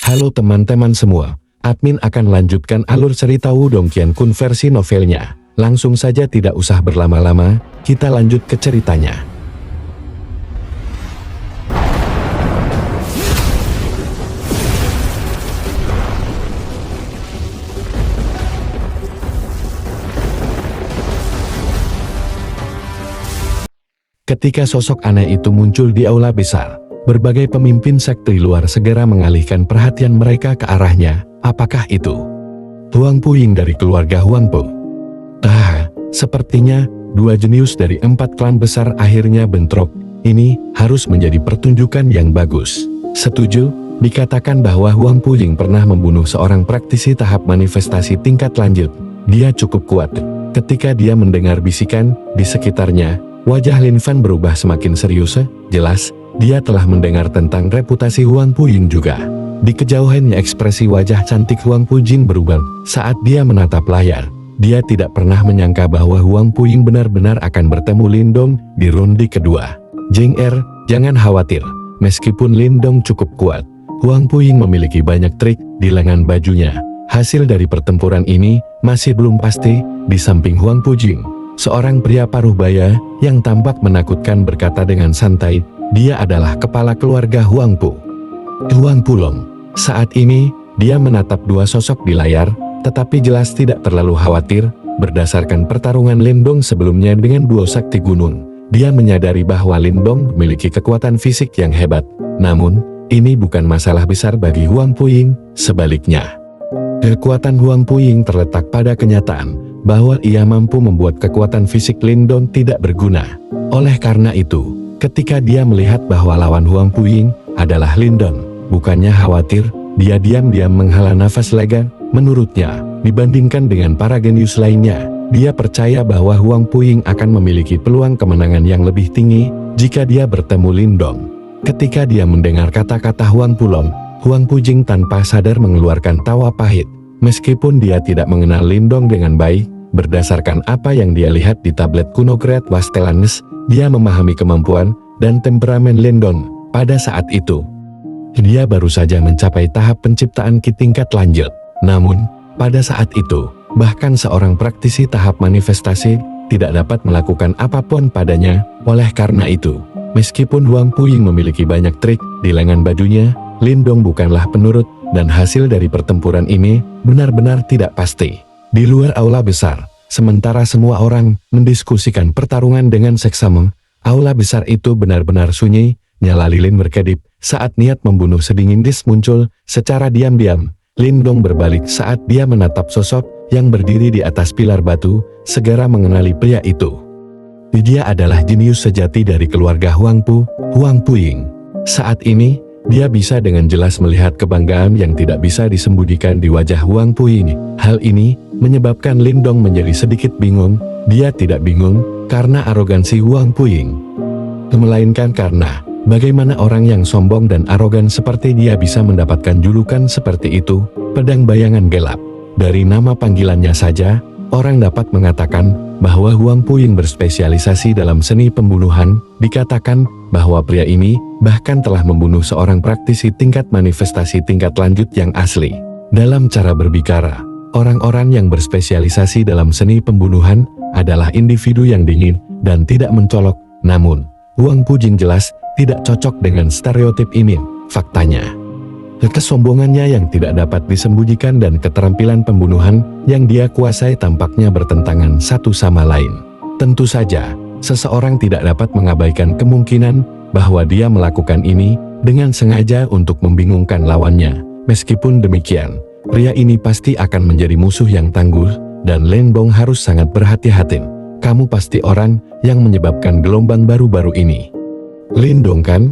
Halo teman-teman semua, admin akan lanjutkan alur cerita Wudong Qiankun versi novelnya. Langsung saja tidak usah berlama-lama, kita lanjut ke ceritanya. Ketika sosok aneh itu muncul di aula besar, berbagai pemimpin sekte luar segera mengalihkan perhatian mereka ke arahnya. Apakah itu Huang Puying dari keluarga Huang Po? Sepertinya dua jenius dari 4 klan besar akhirnya bentrok. Ini harus menjadi pertunjukan yang bagus. Setuju, dikatakan bahwa Huang Puying pernah membunuh seorang praktisi tahap manifestasi tingkat lanjut. Dia cukup kuat. Ketika dia mendengar bisikan di sekitarnya, wajah Lin Fan berubah semakin serius. Jelas, dia telah mendengar tentang reputasi Huang Puying juga. Di kejauhannya ekspresi wajah cantik Huang Puying berubah saat dia menatap layar. Dia tidak pernah menyangka bahwa Huang Puying benar-benar akan bertemu Lindong di ronde kedua. Jeng jangan khawatir. Meskipun Lindong cukup kuat, Huang Puying memiliki banyak trik di lengan bajunya. Hasil dari pertempuran ini masih belum pasti. Di samping Huang Puying, seorang pria paruh baya yang tampak menakutkan berkata dengan santai, dia adalah kepala keluarga Huang Pu. Huang Pulong. Saat ini, dia menatap dua sosok di layar, tetapi jelas tidak terlalu khawatir. Berdasarkan pertarungan Lindong sebelumnya dengan duo sakti gunung, dia menyadari bahwa Lindong memiliki kekuatan fisik yang hebat. Namun, ini bukan masalah besar bagi Huang Puying, sebaliknya. Kekuatan Huang Puying terletak pada kenyataan bahwa ia mampu membuat kekuatan fisik Lindong tidak berguna. Oleh karena itu, ketika dia melihat bahwa lawan Huang Puying adalah Lindong, bukannya khawatir, dia diam-diam menghela nafas lega. Menurutnya, dibandingkan dengan para genius lainnya, dia percaya bahwa Huang Puying akan memiliki peluang kemenangan yang lebih tinggi jika dia bertemu Lindong. Ketika dia mendengar kata-kata Huang Pulong, Huang Puying tanpa sadar mengeluarkan tawa pahit. Meskipun dia tidak mengenal Lindong dengan baik, berdasarkan apa yang dia lihat di tablet kuno Great Wastelands, dia memahami kemampuan dan temperamen Lindong pada saat itu. Dia baru saja mencapai tahap penciptaan Qi tingkat lanjut. Namun, pada saat itu, bahkan seorang praktisi tahap manifestasi tidak dapat melakukan apapun padanya. Oleh karena itu, meskipun Huang Puying memiliki banyak trik di lengan bajunya, Lindong bukanlah penurut, dan hasil dari pertempuran ini benar-benar tidak pasti. Di luar aula besar, sementara semua orang mendiskusikan pertarungan dengan seksama, aula besar itu benar-benar sunyi. Nyala lilin berkedip saat niat membunuh sedingin dis muncul secara diam-diam. Lindong berbalik saat dia menatap sosok yang berdiri di atas pilar batu, segera mengenali pria itu. Dia adalah jenius sejati dari keluarga Huang Pu, Huang Puying. Saat ini, dia bisa dengan jelas melihat kebanggaan yang tidak bisa disembunyikan di wajah Huang Puying. Hal ini menyebabkan Lindong menjadi sedikit bingung. Dia tidak bingung karena arogansi Huang Puying, melainkan karena bagaimana orang yang sombong dan arogan seperti dia bisa mendapatkan julukan seperti itu, pedang bayangan gelap. Dari nama panggilannya saja, orang dapat mengatakan bahwa Huang Puying berspesialisasi dalam seni pembunuhan. Dikatakan bahwa pria ini bahkan telah membunuh seorang praktisi tingkat manifestasi tingkat lanjut yang asli. Dalam cara berbicara, orang-orang yang berspesialisasi dalam seni pembunuhan adalah individu yang dingin dan tidak mencolok. Namun, Huang Puying jelas tidak cocok dengan stereotip ini. Faktanya, kesombongannya yang tidak dapat disembunyikan dan keterampilan pembunuhan yang dia kuasai tampaknya bertentangan satu sama lain. Tentu saja, seseorang tidak dapat mengabaikan kemungkinan bahwa dia melakukan ini dengan sengaja untuk membingungkan lawannya. Meskipun demikian, pria ini pasti akan menjadi musuh yang tangguh, dan Lindong harus sangat berhati-hati. Kamu pasti orang yang menyebabkan gelombang baru-baru ini. Lindong kan?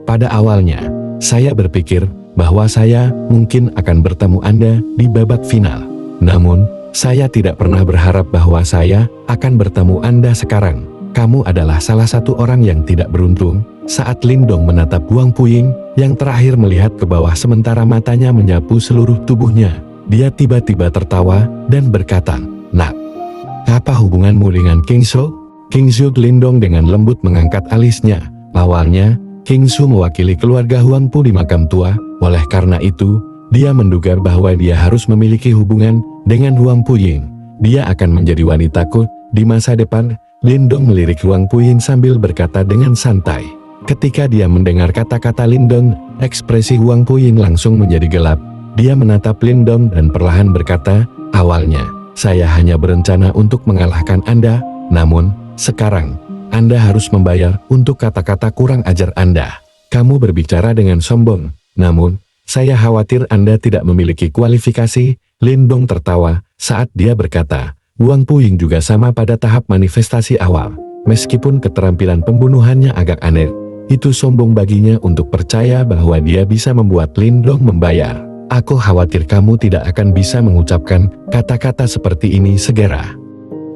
Pada awalnya, saya berpikir bahwa saya mungkin akan bertemu Anda di babak final. Namun, saya tidak pernah berharap bahwa saya akan bertemu Anda sekarang. Kamu adalah salah satu orang yang tidak beruntung. Saat Lindong menatap Huang Puying, yang terakhir melihat ke bawah sementara matanya menyapu seluruh tubuhnya, dia tiba-tiba tertawa dan berkata, "Nak, apa hubunganmu dengan King Su?" King Su Lindong dengan lembut mengangkat alisnya. Awalnya, King Su mewakili keluarga Huang Pu di makam tua, Oleh karena itu, dia menduga bahwa dia harus memiliki hubungan dengan Huang Puying. Dia akan menjadi wanitaku di masa depan. Lindong melirik Huang Puying sambil berkata dengan santai. Ketika dia mendengar kata-kata Lindong, ekspresi Huang Puying langsung menjadi gelap. Dia menatap Lindong dan perlahan berkata, awalnya, saya hanya berencana untuk mengalahkan Anda, namun, sekarang, Anda harus membayar untuk kata-kata kurang ajar Anda. Kamu berbicara dengan sombong, namun, saya khawatir Anda tidak memiliki kualifikasi. Lindong tertawa saat dia berkata, Huang Puying juga sama pada tahap manifestasi awal. Meskipun keterampilan pembunuhannya agak aneh, itu sombong baginya untuk percaya bahwa dia bisa membuat Lindong membayar. Aku khawatir kamu tidak akan bisa mengucapkan kata-kata seperti ini segera.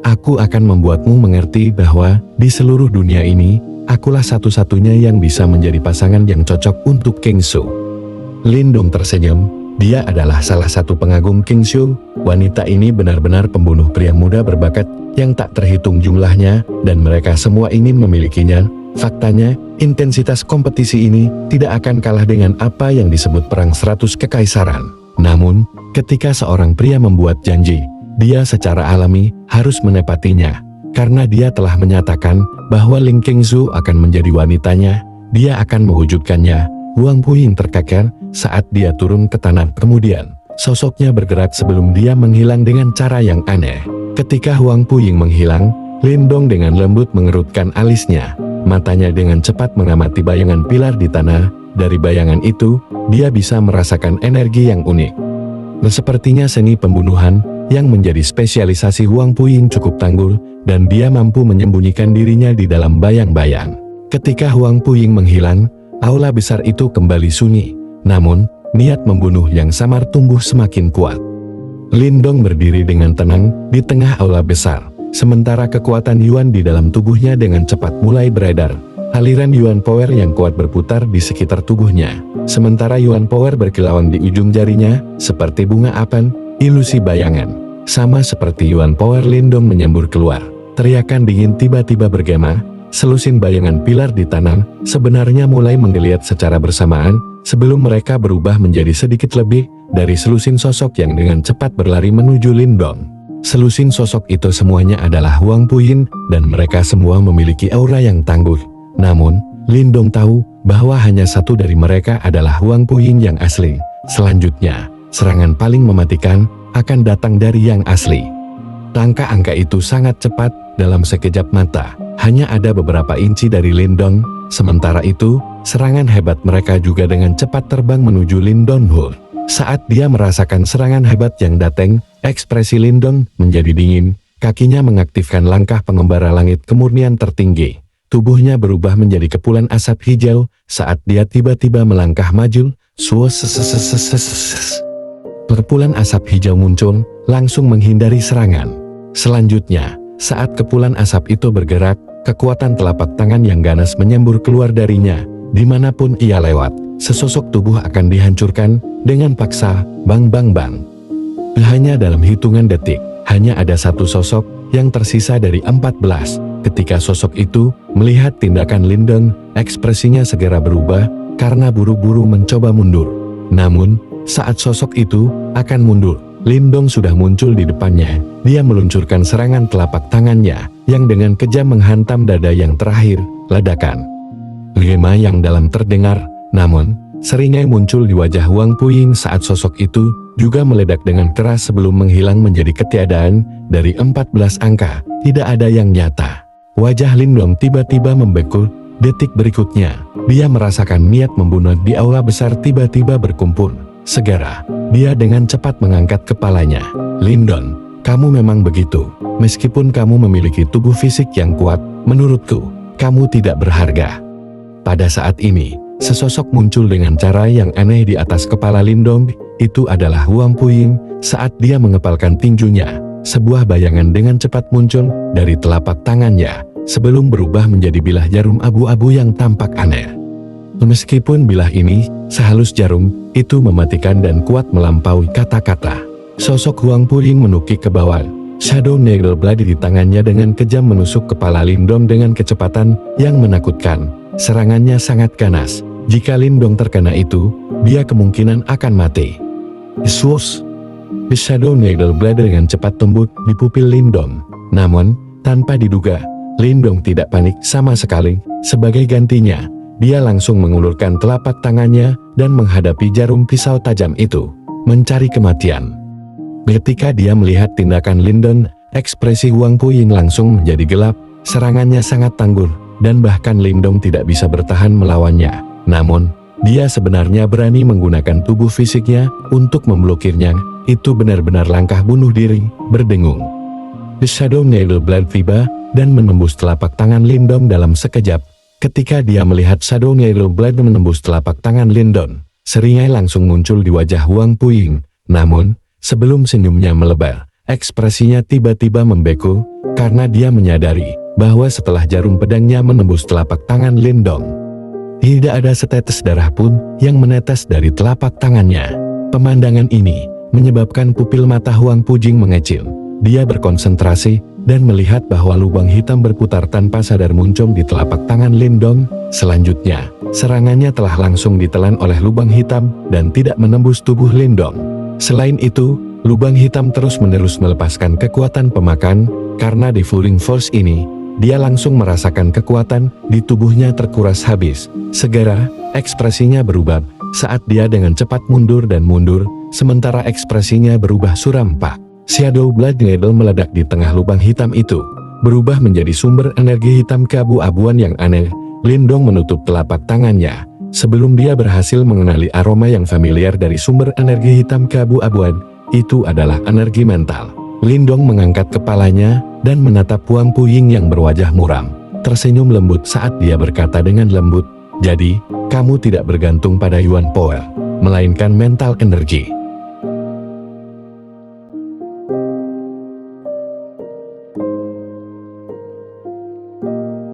Aku akan membuatmu mengerti bahwa di seluruh dunia ini, akulah satu-satunya yang bisa menjadi pasangan yang cocok untuk King Su. Lindong tersenyum. Dia adalah salah satu pengagum King Su. Wanita ini benar-benar pembunuh pria muda berbakat yang tak terhitung jumlahnya, dan mereka semua ingin memilikinya. Faktanya, intensitas kompetisi ini tidak akan kalah dengan apa yang disebut perang 100 kekaisaran. Namun, ketika seorang pria membuat janji, dia secara alami harus menepatinya. Karena dia telah menyatakan bahwa Ling Qingzu akan menjadi wanitanya, dia akan mewujudkannya. Huang Puying terkeker saat dia turun ke tanah. Kemudian, sosoknya bergerak sebelum dia menghilang dengan cara yang aneh. Ketika Huang Puying menghilang, Lindong dengan lembut mengerutkan alisnya. Matanya dengan cepat mengamati bayangan pilar di tanah. Dari bayangan itu, dia bisa merasakan energi yang unik. Sepertinya seni pembunuhan yang menjadi spesialisasi Huang Puying cukup tangguh, dan dia mampu menyembunyikan dirinya di dalam bayang-bayang. Ketika Huang Puying menghilang, aula besar itu kembali sunyi. Namun, niat membunuh yang samar tumbuh semakin kuat. Lindong berdiri dengan tenang di tengah aula besar. Sementara kekuatan Yuan di dalam tubuhnya dengan cepat mulai beredar. Aliran Yuan Power yang kuat berputar di sekitar tubuhnya. Sementara Yuan Power berkilauan di ujung jarinya, seperti bunga apan, ilusi bayangan. Sama seperti Yuan Power, Lindong menyembur keluar. Teriakan dingin tiba-tiba bergema. Selusin bayangan pilar di tanah sebenarnya mulai menggeliat secara bersamaan, sebelum mereka berubah menjadi sedikit lebih dari selusin sosok yang dengan cepat berlari menuju Lindong. Selusin sosok itu semuanya adalah Huang Puying, dan mereka semua memiliki aura yang tangguh. Namun, Lindong tahu bahwa hanya satu dari mereka adalah Huang Puying yang asli. Selanjutnya, serangan paling mematikan akan datang dari yang asli. Angka-angka itu sangat cepat. Dalam sekejap mata, hanya ada beberapa inci dari Lindong. Sementara itu, serangan hebat mereka juga dengan cepat terbang menuju Lindong Hu. Saat dia merasakan serangan hebat yang datang, ekspresi Lindong menjadi dingin. Kakinya mengaktifkan langkah pengembara langit kemurnian tertinggi. Tubuhnya berubah menjadi kepulan asap hijau saat dia tiba-tiba melangkah maju. Kepulan asap hijau muncul, langsung menghindari serangan. Selanjutnya, saat kepulan asap itu bergerak, kekuatan telapak tangan yang ganas menyembur keluar darinya. Dimanapun ia lewat, sesosok tubuh akan dihancurkan dengan paksa. Bang bang bang. Hanya dalam hitungan detik, hanya ada satu sosok yang tersisa dari 14. Ketika sosok itu melihat tindakan Lindong, ekspresinya segera berubah karena buru-buru mencoba mundur. Namun, saat sosok itu akan mundur, Lindong sudah muncul di depannya. Dia meluncurkan serangan telapak tangannya yang dengan kejam menghantam dada yang terakhir. Ledakan gema yang dalam terdengar, namun seringai muncul di wajah Huang Puying saat sosok itu juga meledak dengan keras sebelum menghilang menjadi ketiadaan. Dari 14 angka, tidak ada yang nyata. Wajah Lindong tiba-tiba membeku. Detik berikutnya, dia merasakan niat membunuh di aula besar tiba-tiba berkumpul. Segera, dia dengan cepat mengangkat kepalanya. Lindong, kamu memang begitu. Meskipun kamu memiliki tubuh fisik yang kuat, menurutku, kamu tidak berharga. Pada saat ini, sesosok muncul dengan cara yang aneh di atas kepala Lindong. Itu adalah Huang Puying. Saat dia mengepalkan tinjunya, sebuah bayangan dengan cepat muncul dari telapak tangannya, sebelum berubah menjadi bilah jarum abu-abu yang tampak aneh. Meskipun bilah ini sehalus jarum, itu mematikan dan kuat melampaui kata-kata. Sosok Huang Puying menukik ke bawah. Shadow Needle Blade di tangannya dengan kejam menusuk kepala Lindong dengan kecepatan yang menakutkan. Serangannya sangat ganas. Jika Lindong terkena itu, dia kemungkinan akan mati. Swoosh! The Shadow Needle Blade dengan cepat tembus di pupil Lindong. Namun, tanpa diduga, Lindong tidak panik sama sekali. Sebagai gantinya, dia langsung mengulurkan telapak tangannya dan menghadapi jarum pisau tajam itu, mencari kematian. Ketika dia melihat tindakan Lindong, ekspresi Huang Puying langsung menjadi gelap. Serangannya sangat tangguh, dan bahkan Lindong tidak bisa bertahan melawannya. Namun, dia sebenarnya berani menggunakan tubuh fisiknya untuk memblokirnya. Itu benar-benar langkah bunuh diri, berdengung. The Shadow Needle Blade tiba dan menembus telapak tangan Lindong dalam sekejap. Ketika dia melihat Shadow Needle Blade menembus telapak tangan Lindong, seringai langsung muncul di wajah Huang Puying. Namun, sebelum senyumnya melebar, ekspresinya tiba-tiba membeku, karena dia menyadari bahwa setelah jarum pedangnya menembus telapak tangan Lindong, tidak ada setetes darah pun yang menetes dari telapak tangannya. Pemandangan ini menyebabkan pupil mata Huang Puying mengecil. Dia berkonsentrasi dan melihat bahwa lubang hitam berputar tanpa sadar muncul di telapak tangan Lindong. Selanjutnya, serangannya telah langsung ditelan oleh lubang hitam dan tidak menembus tubuh Lindong. Selain itu, lubang hitam terus-menerus melepaskan kekuatan pemakan. Karena Devouring Force ini, dia langsung merasakan kekuatan di tubuhnya terkuras habis. Segera, ekspresinya berubah saat dia dengan cepat mundur dan mundur, sementara ekspresinya berubah suram pak. Shadow Blade Needle meledak di tengah lubang hitam itu, berubah menjadi sumber energi hitam keabu-abuan yang aneh. Lindong menutup telapak tangannya, sebelum dia berhasil mengenali aroma yang familiar dari sumber energi hitam keabu-abuan. Itu adalah energi mental. Lindong mengangkat kepalanya dan menatap Huang Puying yang berwajah muram. Tersenyum lembut saat dia berkata dengan lembut, "Jadi, kamu tidak bergantung pada Yuan Power, melainkan mental energi."